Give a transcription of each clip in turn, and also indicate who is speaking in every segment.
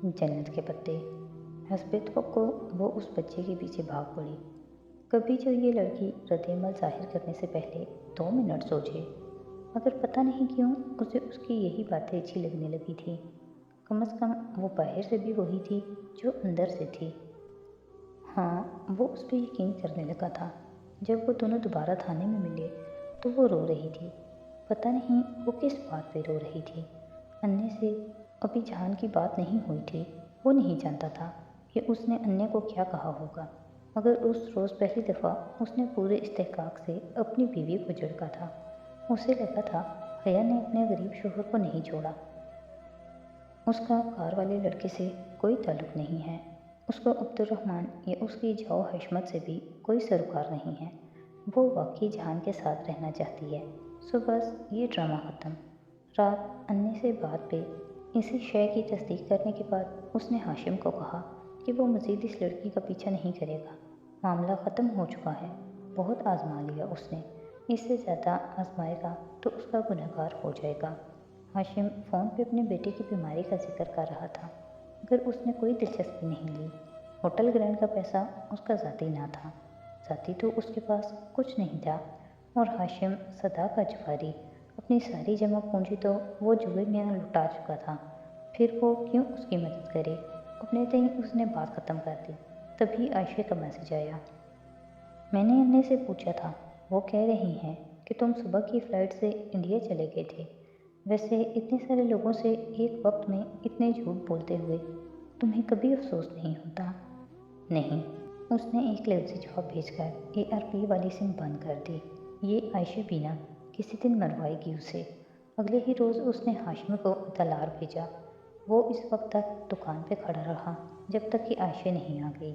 Speaker 1: जन्नत के पत्ते। हसबत को वो उस बच्चे के पीछे भाग पड़ी। कभी जो ये लड़की रद्द-ए-अमल ज़ाहिर करने से पहले 2 मिनट सोचे, मगर पता नहीं क्यों उसे उसकी यही बातें अच्छी लगने लगी थी। कम से कम वो बाहर से भी वही थी जो अंदर से थी। हाँ, वो उस पर यकीन करने लगा था। जब वो दोनों दोबारा थाने में मिले तो वो रो रही थी। पता नहीं वो किस बात पे रो रही थी। अन्य से अभी जहान की बात नहीं हुई थी। वो नहीं जानता था कि उसने अन्य को क्या कहा होगा, मगर उस रोज़ पहली दफ़ा उसने पूरे इस्तेहकाक से अपनी बीवी को झिड़का था। उसे लगा था हया ने अपने गरीब शोहर को नहीं छोड़ा। उसका कार वाले लड़के से कोई ताल्लुक़ नहीं है। उसको अब्दुर्रहमान या उसकी जाओ हशमत से भी कोई सरोकार नहीं है। वो वाकई जहान के साथ रहना चाहती है। सो बस ये ड्रामा ख़त्म। रात अन्य से बात पे इसी शय की तस्दीक करने के बाद उसने हाशिम को कहा कि वो मज़ीद इस लड़की का पीछा नहीं करेगा। मामला ख़त्म हो चुका है। बहुत आज़मा लिया उसने। इससे ज़्यादा आज़माएगा तो उसका गुनहगार हो जाएगा। हाशिम फ़ोन पे अपने बेटे की बीमारी का जिक्र कर रहा था, मगर उसने कोई दिलचस्पी नहीं ली। होटल ग्रैंड का पैसा उसका ज़ाती ना था। ज़ाती तो उसके पास कुछ नहीं था। और हाशिम सदा का जुआरी, अपनी सारी जमा पूंजी तो वो जुए में लुटा चुका था। फिर वो क्यों उसकी मदद करे। अपने तय उसने बात ख़त्म कर दी। तभी आयशा का मैसेज आया। मैंने अन्य से पूछा था। वो कह रही हैं कि तुम सुबह की फ़्लाइट से इंडिया चले गए थे। वैसे इतने सारे लोगों से एक वक्त में इतने झूठ बोलते हुए तुम्हें कभी अफसोस नहीं होता? नहीं, उसने एक लफ्ज़ी जवाब भेजकर ARP वाली सिम बंद कर दी। ये आयशा बीना किसी दिन मरवाएगी उसे। अगले ही रोज़ उसने हाशिम को दलार भेजा। वो इस वक्त तक दुकान पे खड़ा रहा जब तक कि आयशा नहीं आ गई।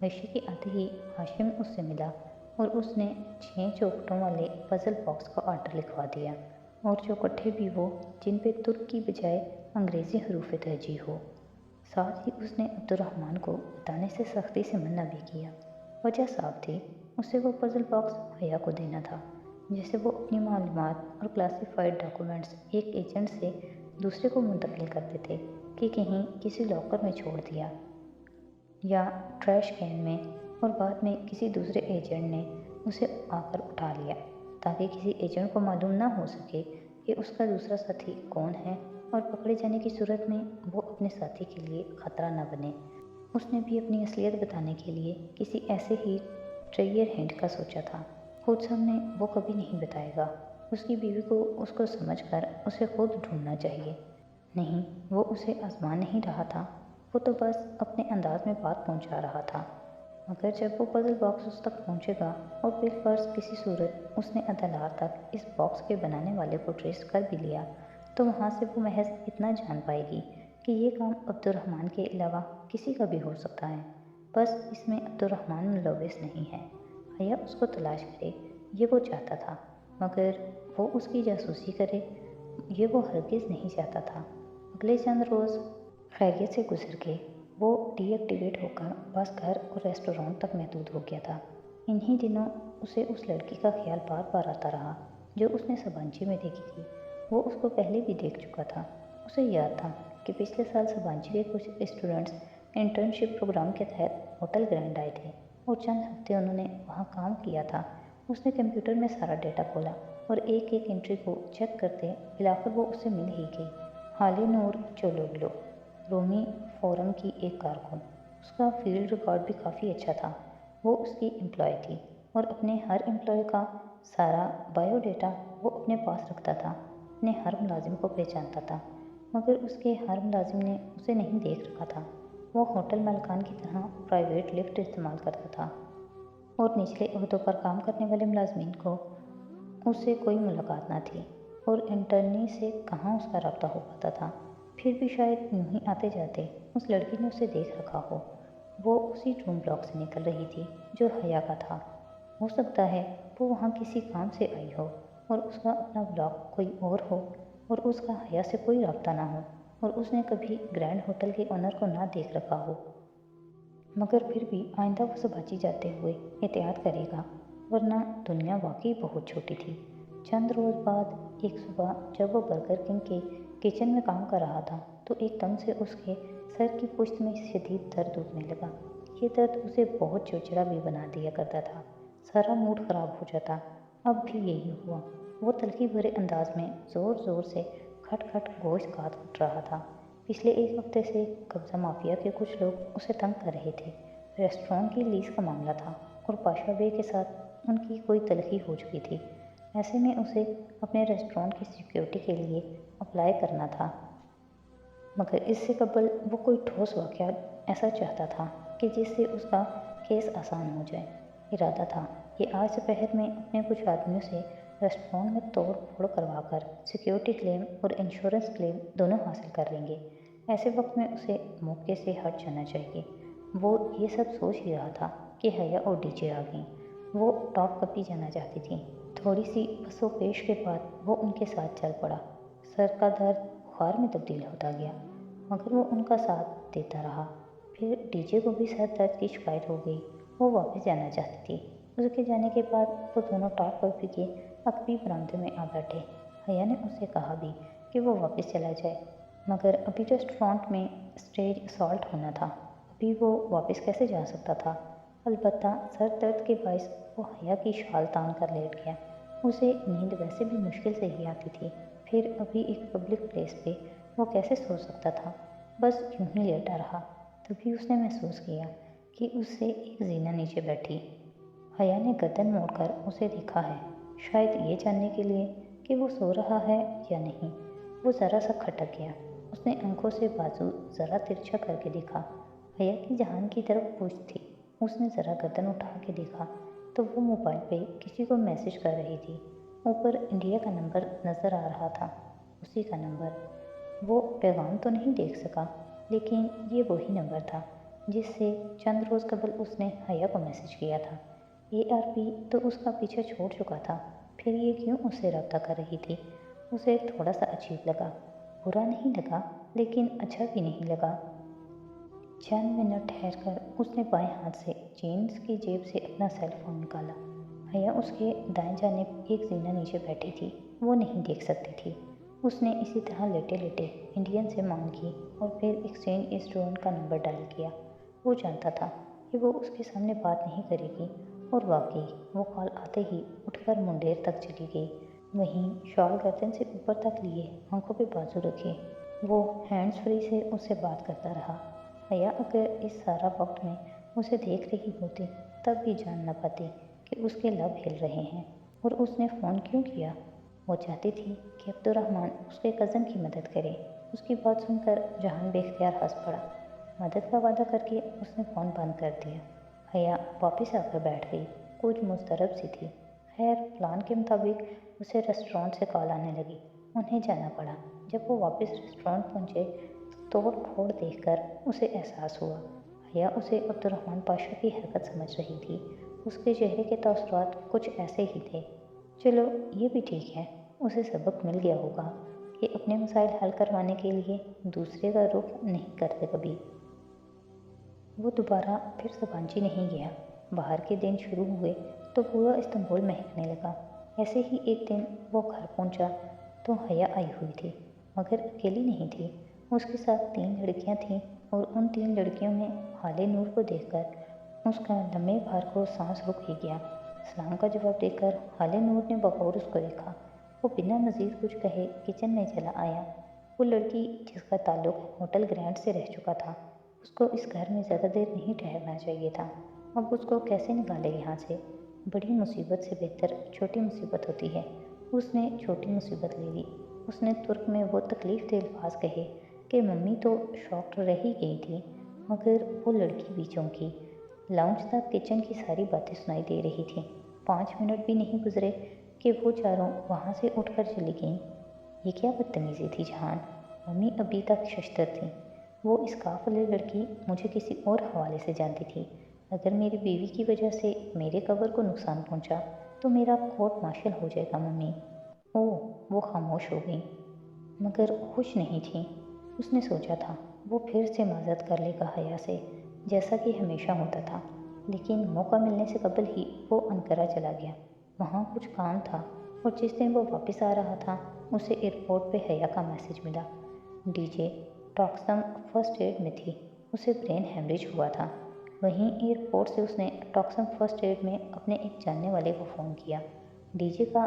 Speaker 1: आयशा के आते ही हाशिम उससे मिला और उसने 6 चौखटों वाले पज़ल बॉक्स का ऑर्डर लिखवा दिया, और चौखटे भी वो जिन पे तुर्क की बजाय अंग्रेज़ी हरूफ तरजीह हो। साथ ही उसने अब्दुर्रहमान को बताने से सख्ती से मना भी किया। वजह साफ थी, उसे वो पज़ल बॉक्स हया को देना था। जैसे वो अपनी मालूमात और क्लासिफाइड डॉक्यूमेंट्स एक एजेंट से दूसरे को मुंतकिल करते थे कि कहीं किसी लॉकर में छोड़ दिया या ट्रैश कैन में, और बाद में किसी दूसरे एजेंट ने उसे आकर उठा लिया, ताकि किसी एजेंट को मालूम ना हो सके कि उसका दूसरा साथी कौन है, और पकड़े जाने की सूरत में वो अपने साथी के लिए ख़तरा न बने। उसने भी अपनी असलियत बताने के लिए किसी ऐसे ही ट्रेयर हैंड का सोचा था। खुद सामने वो कभी नहीं बताएगा। उसकी बीवी को उसको समझकर उसे खुद ढूंढना चाहिए। नहीं, वो उसे आजमा नहीं रहा था। वो तो बस अपने अंदाज में बात पहुंचा रहा था। मगर जब वो पज़ल बॉक्स उस तक पहुंचेगा और बिलफर्ज किसी सूरत उसने अदालत तक इस बॉक्स के बनाने वाले को ट्रेस कर भी लिया, तो वहाँ से वो महज इतना जान पाएगी कि ये काम अब्दुर्रहमान के अलावा किसी का भी हो सकता है। बस इसमें अब्दुर्रहमान मुलव्विस नहीं है। हया उसको तलाश करे, ये वो चाहता था, मगर वो उसकी जासूसी करे, ये वो हरगिज़ नहीं चाहता था। अगले चंद रोज़ खैरियत से गुजर के वो डीएक्टिवेट होकर बस घर और रेस्टोरेंट तक महदूद हो गया था। इन्हीं दिनों उसे उस लड़की का ख्याल बार बार आता रहा जो उसने सबांची में देखी थी। वो उसको पहले भी देख चुका था। उसे याद था कि पिछले साल सबांची के कुछ स्टूडेंट्स इंटर्नशिप प्रोग्राम के तहत होटल ग्रैंड आए थे और चंद हफ्ते उन्होंने वहाँ काम किया था। उसने कंप्यूटर में सारा डेटा खोला और एक एक एंट्री को चेक करते बिलाखिर वो उससे मिल ही गई। हाली नूर चोलोगलो, रोमी फोरम की एक कारकुन। उसका फील्ड रिकॉर्ड भी काफ़ी अच्छा था। वो उसकी एम्प्लॉय थी और अपने हर एम्प्लॉय का सारा बायोडेटा वो अपने पास रखता था। अपने हर मुलाजिम को पहचानता था, मगर उसके हर मुलाजिम ने उसे नहीं देख रखा था। वो होटल मालिकान की तरह प्राइवेट लिफ्ट इस्तेमाल करता था और निचले ओहदों पर काम करने वाले मुलाजमीन को उससे कोई मुलाकात ना थी, और इंटर्नी से कहाँ उसका रब्ता हो पाता था। फिर भी शायद यूं ही आते जाते उस लड़की ने उसे देख रखा हो। वो उसी रूम ब्लॉक से निकल रही थी जो हया का था। हो सकता है वो वहाँ किसी काम से आई हो और उसका अपना ब्लॉक कोई और हो, और उसका हया से कोई रब्ता ना हो, और उसने कभी ग्रैंड होटल के ओनर को ना देख रखा हो। मगर फिर भी आइंदा वो सबाची जाते हुए एहतियात करेगा, वरना दुनिया वाकई बहुत छोटी थी। चंद रोज़ बाद एक सुबह जब वो बर्गर किंग के किचन में काम कर रहा था तो एकदम से उसके सर की पुश्त में शदीद दर्द उठने लगा। ये दर्द उसे बहुत चिड़चिड़ा भी बना दिया करता था। सारा मूड खराब हो जाता। अब भी यही हुआ। वो तलखी भरे अंदाज में ज़ोर ज़ोर से खट खट गोश्त काट रहा था। पिछले एक हफ्ते से कब्ज़ा माफिया के कुछ लोग उसे तंग कर रहे थे। रेस्टोरेंट की लीज का मामला था और पाशा बे के साथ उनकी कोई तलखी हो चुकी थी। ऐसे में उसे अपने रेस्टोरेंट की सिक्योरिटी के लिए अप्लाई करना था, मगर इससे कबल वो कोई ठोस वाक़या ऐसा चाहता था कि जिससे उसका केस आसान हो जाए। इरादा था कि आज दोपहर में अपने कुछ आदमियों से रेस्टोरेंट में तोड़ फोड़ करवा कर सिक्योरिटी क्लेम और इंश्योरेंस क्लेम दोनों हासिल कर लेंगे। ऐसे वक्त में उसे मौके से हट जाना चाहिए। वो ये सब सोच ही रहा था कि हया और डीजे आ गई। वो टॉप कपी जाना चाहती थी। थोड़ी सी पसोपेश के बाद वो उनके साथ चल पड़ा। सर का दर्द बुखार में तब्दील होता गया, मगर वो उनका साथ देता रहा। फिर डीजे को भी सर दर्द की शिकायत हो गई। वो वापस जाना चाहती थी। उसके जाने के बाद वो दोनों टॉप कॉपी के अकबी बरामदे में आ बैठे। हया ने उससे कहा भी कि वो वापस चला जाए, मगर अभी रेस्टोरेंट में स्टेज असॉल्ट होना था। अभी वो वापस कैसे जा सकता था। अलबत्ता सर दर्द के बायस वो हया की शाल तान कर लेट गया। उसे नींद वैसे भी मुश्किल से ही आती थी, फिर अभी एक पब्लिक प्लेस पे वो कैसे सो सकता था। बस यूं ही लेटा रहा। तभी उसने महसूस किया कि उससे एक जीना नीचे बैठी। हया ने गर्दन मोड़कर उसे देखा है, शायद ये जानने के लिए कि वो सो रहा है या नहीं। वो ज़रा सा खटक गया। उसने आंखों से बाजू ज़रा तिरछा करके देखा। हया की जहान की तरफ पूछ थी। उसने ज़रा गर्दन उठा के देखा तो वो मोबाइल पे किसी को मैसेज कर रही थी। ऊपर इंडिया का नंबर नज़र आ रहा था, उसी का नंबर। वो पैगाम तो नहीं देख सका, लेकिन ये वही नंबर था जिससे चंद रोज़ कबल उसने हया को मैसेज किया था। ARP तो उसका पीछा छोड़ चुका था, फिर ये क्यों उससे रब्ता कर रही थी। उसे थोड़ा सा अजीब लगा। बुरा नहीं लगा, लेकिन अच्छा भी नहीं लगा। चंद मिनट ठहर कर उसने बाएं हाथ से जीन्स की जेब से अपना सेल फोन निकाला। हया उसके दाएं जानिब एक जीना नीचे बैठी थी। वो नहीं देख सकती थी। उसने इसी तरह लेटे लेटे इंडियन से मांग की और फिर एक्सचेंज रेस्टोरेंट का नंबर डायल किया। वो जानता था कि वो उसके सामने बात नहीं करेगी, और वाकई वो कॉल आते ही उठकर मुंडेर तक चली गई। वहीं शॉल गर्दन से ऊपर तक लिए, आंखों पे बाजू रखे, वो हैंड्स फ्री से उससे बात करता रहा। हया अगर इस सारा वक्त में उसे देख रही होती तब भी जान न पाती कि उसके लब हिल रहे हैं। और उसने फ़ोन क्यों किया। वो चाहती थी कि अब्दुर्रहमान उसके कज़न की मदद करे। उसकी बात सुनकर जहान बेख्तियार हंस पड़ा। मदद का वादा करके उसने फ़ोन बंद कर दिया। हया वापस आकर बैठ गई, कुछ मुस्तरब सी थी। खैर, प्लान के मुताबिक उसे रेस्टोरेंट से कॉल आने लगी। उन्हें जाना पड़ा। जब वो वापस रेस्टोरेंट पहुँचे तो तोड़ फोड़ देखकर उसे एहसास हुआ। हया उसे अब्दुर्रहमान पाशा की हरकत समझ रही थी। उसके चेहरे के तासुरात कुछ ऐसे ही थे। चलो, ये भी ठीक है। उसे सबक मिल गया होगा कि अपने मसाइल हल करवाने के लिए दूसरे का रुख नहीं करते कभी। वो दोबारा फिर सबांची नहीं गया। बाहर के दिन शुरू हुए तो पूरा इस्तांबुल महकने लगा। ऐसे ही एक दिन वो घर पहुंचा तो हया आई हुई थी, मगर अकेली नहीं थी। उसके साथ 3 लड़कियां थीं और उन 3 लड़कियों में हाले नूर को देखकर उसका लम्बे भार को सांस रुक ही गया। सलाम का जवाब देकर हाले नूर ने बगौर उसको देखा। वो बिना मज़ीद कुछ कहे किचन में चला आया। वो लड़की जिसका ताल्लुक होटल ग्रैंड से रह चुका था, उसको इस घर में ज़्यादा देर नहीं ठहरना चाहिए था। अब उसको कैसे निकाले यहाँ से। बड़ी मुसीबत से बेहतर छोटी मुसीबत होती है। उसने छोटी मुसीबत ले ली। उसने तुर्क में वो तकलीफ़ दे अल्फाज कहे कि मम्मी तो शॉक्ड रह ही गई थी, मगर वो लड़की भी चौंकी। लाउंज तक किचन की सारी बातें सुनाई दे रही थीं। 5 मिनट भी नहीं गुजरे कि वो चारों वहाँ से उठकर चली गईं। ये क्या बदतमीज़ी थी जहान। मम्मी अभी तक शश्तर थी। वो इस काफिले लड़की मुझे किसी और हवाले से जानती थी। अगर मेरी बीवी की वजह से मेरे कवर को नुकसान पहुंचा तो मेरा कोर्ट मार्शल हो जाएगा मम्मी। ओह, वो खामोश हो गई, मगर खुश नहीं थी। उसने सोचा था वो फिर से माजरत कर लेगा हया से, जैसा कि हमेशा होता था। लेकिन मौका मिलने से कबल ही वो अनकरा चला गया। वहाँ कुछ काम था, और जिस दिन वो वापस आ रहा था उसे एयरपोर्ट पे हया का मैसेज मिला। डीजे टॉक्सम फर्स्ट एड में थी, उसे ब्रेन हेमरेज हुआ था। वहीं एयरपोर्ट से उसने टॉक्सम फर्स्ट एड में अपने एक जानने वाले को फ़ोन किया। डीजे का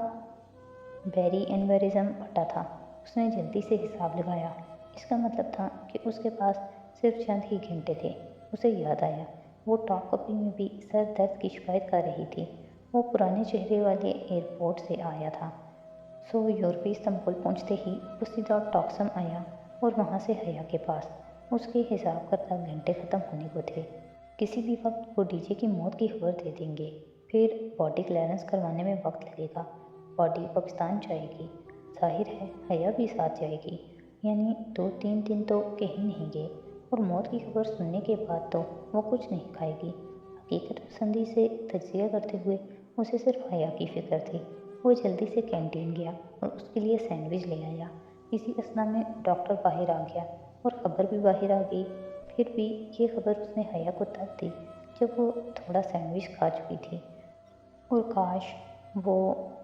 Speaker 1: बैरी एनवरिज्म फटा था। उसने जल्दी से हिसाब लगाया। इसका मतलब था कि उसके पास सिर्फ चंद ही घंटे थे। उसे याद आया, वो टॉक कपी में भी सर दर्द की शिकायत कर रही थी। वो पुराने चेहरे वाले एयरपोर्ट से आया था। सो यूरोपीय इस्तांबुल पहुंचते ही वो सीधा टॉक्सम आया और वहां से हया के पास। उसके हिसाब करता घंटे ख़त्म होने को थे। किसी भी वक्त वो डीजे की मौत की खबर दे देंगे। फिर बॉडी क्लियरेंस करवाने में वक्त लगेगा। बॉडी पाकिस्तान जाएगी, जाहिर है हया भी साथ जाएगी, यानी 2-3 दिन तो कहीं नहीं गए। और मौत की खबर सुनने के बाद तो वो कुछ नहीं खाएगी। हकीकत पसंदी से तजिया करते हुए उसे सिर्फ हया की फिक्र थी। वो जल्दी से कैंटीन गया और उसके लिए सैंडविच ले आया। इसी असना में डॉक्टर बाहर आ गया और खबर भी बाहर आ गई। फिर भी ये खबर उसने हया को तब दी जब वो थोड़ा सैंडविच खा चुकी थी। और काश वो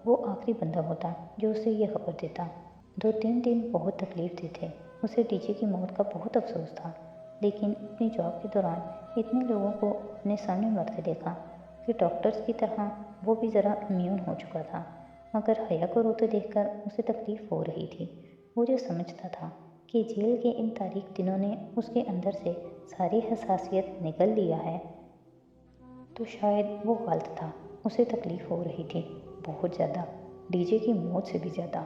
Speaker 1: वो आखिरी बंदा होता जो उसे ये खबर देता। 2-3 दिन बहुत तकलीफ दे थे। उसे डीजे की मौत का बहुत अफसोस था, लेकिन अपनी जॉब के दौरान इतने लोगों को अपने सामने मरते देखा कि डॉक्टर्स की तरह वो भी ज़रा इम्यून हो चुका था। मगर हया को रोते देखकर उसे तकलीफ हो रही थी। वो जो समझता था कि जेल के इन तारीक दिनों ने उसके अंदर से सारी हसासियत निगल लिया है, तो शायद वो गलत था। उसे तकलीफ हो रही थी, बहुत ज़्यादा, डीजे की मौत से भी ज़्यादा।